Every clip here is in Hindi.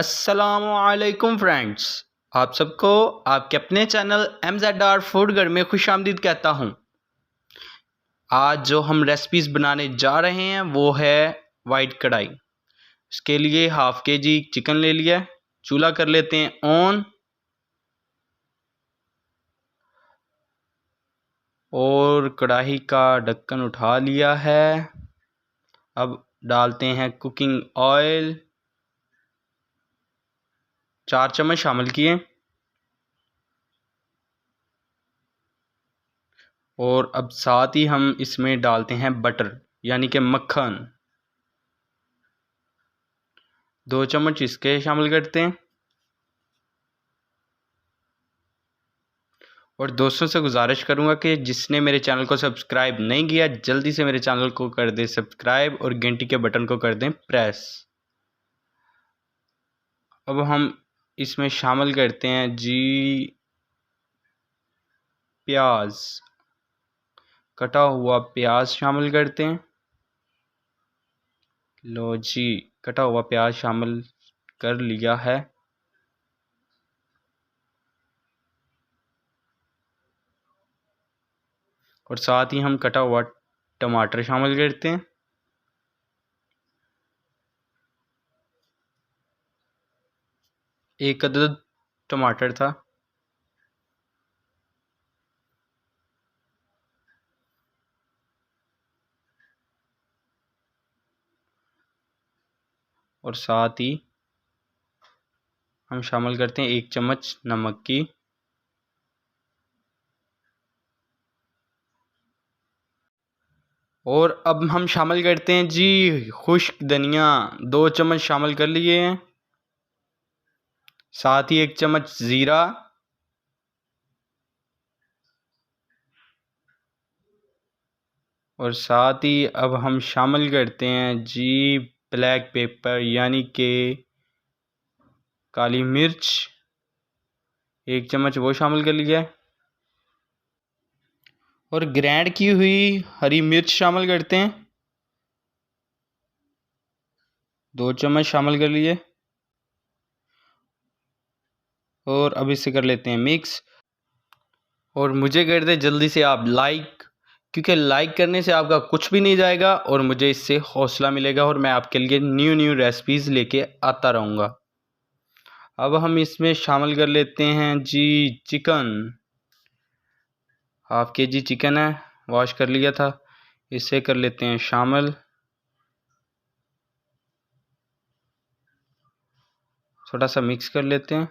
अस्सलामुअलैकुम फ्रेंड्स, आप सबको आपके अपने चैनल MZR फूड घर में खुश आमदीद कहता हूँ। आज जो हम रेसिपीज़ बनाने जा रहे हैं वो है वाइट कढ़ाई। इसके लिए हाफ़ kg चिकन ले लिया है। चूल्हा कर लेते हैं ऑन और कढ़ाई का ढक्कन उठा लिया है। अब डालते हैं कुकिंग ऑयल, 4 चम्मच शामिल किए और अब साथ ही हम इसमें डालते हैं बटर यानी कि मक्खन, 2 चम्मच इसके शामिल करते हैं। और दोस्तों से गुजारिश करूंगा कि जिसने मेरे चैनल को सब्सक्राइब नहीं किया जल्दी से मेरे चैनल को कर दें सब्सक्राइब और घंटी के बटन को कर दें प्रेस। अब हम इसमें शामिल करते हैं जी प्याज, कटा हुआ प्याज शामिल करते हैं। लो जी, कटा हुआ प्याज शामिल कर लिया है। और साथ ही हम कटा हुआ टमाटर शामिल करते हैं। एक अदद टमाटर था। और साथ ही हम शामिल करते हैं 1 चम्मच नमक की। और अब हम शामिल करते हैं जी खुश्क धनिया, 2 चम्मच शामिल कर लिए हैं। साथ ही 1 चम्मच ज़ीरा और साथ ही अब हम शामिल करते हैं जी ब्लैक पेपर यानी कि काली मिर्च, 1 चम्मच वो शामिल कर लिया है। और ग्राइंड की हुई हरी मिर्च शामिल करते हैं, 2 चम्मच शामिल कर लिए। और अब इसे कर लेते हैं मिक्स। और मुझे कर दे जल्दी से आप लाइक, क्योंकि लाइक करने से आपका कुछ भी नहीं जाएगा और मुझे इससे हौसला मिलेगा और मैं आपके लिए न्यू रेसिपीज़ लेके आता रहूँगा। अब हम इसमें शामिल कर लेते हैं जी चिकन, हाफ़ kg चिकन है, वॉश कर लिया था। इसे कर लेते हैं शामिल। थोड़ा सा मिक्स कर लेते हैं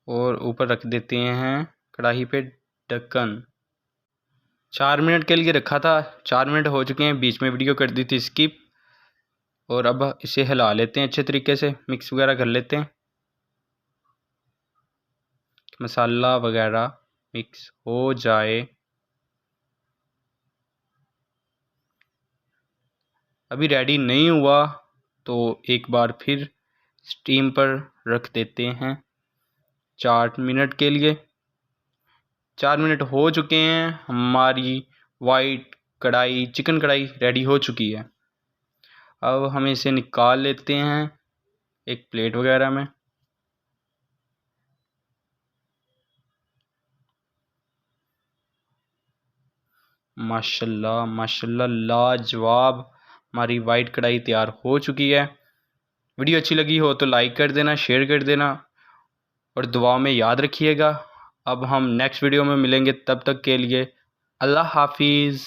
और ऊपर रख देते हैं कढ़ाई पे ढक्कन। 4 मिनट के लिए रखा था, 4 मिनट हो चुके हैं, बीच में वीडियो कर दी थी स्किप। और अब इसे हिला लेते हैं अच्छे तरीके से, मिक्स वगैरह कर लेते हैं, मसाला वगैरह मिक्स हो जाए। अभी रेडी नहीं हुआ तो एक बार फिर स्टीम पर रख देते हैं 4 मिनट के लिए। 4 मिनट हो चुके हैं, हमारी वाइट कढ़ाई चिकन कढ़ाई रेडी हो चुकी है। अब हम इसे निकाल लेते हैं एक प्लेट वगैरह में। माशाल्लाह माशाल्लाह लाजवाब हमारी वाइट कढ़ाई तैयार हो चुकी है। वीडियो अच्छी लगी हो तो लाइक कर देना, शेयर कर देना और दुआ में याद रखिएगा। अब हम नेक्स्ट वीडियो में मिलेंगे, तब तक के लिए अल्लाह हाफिज़।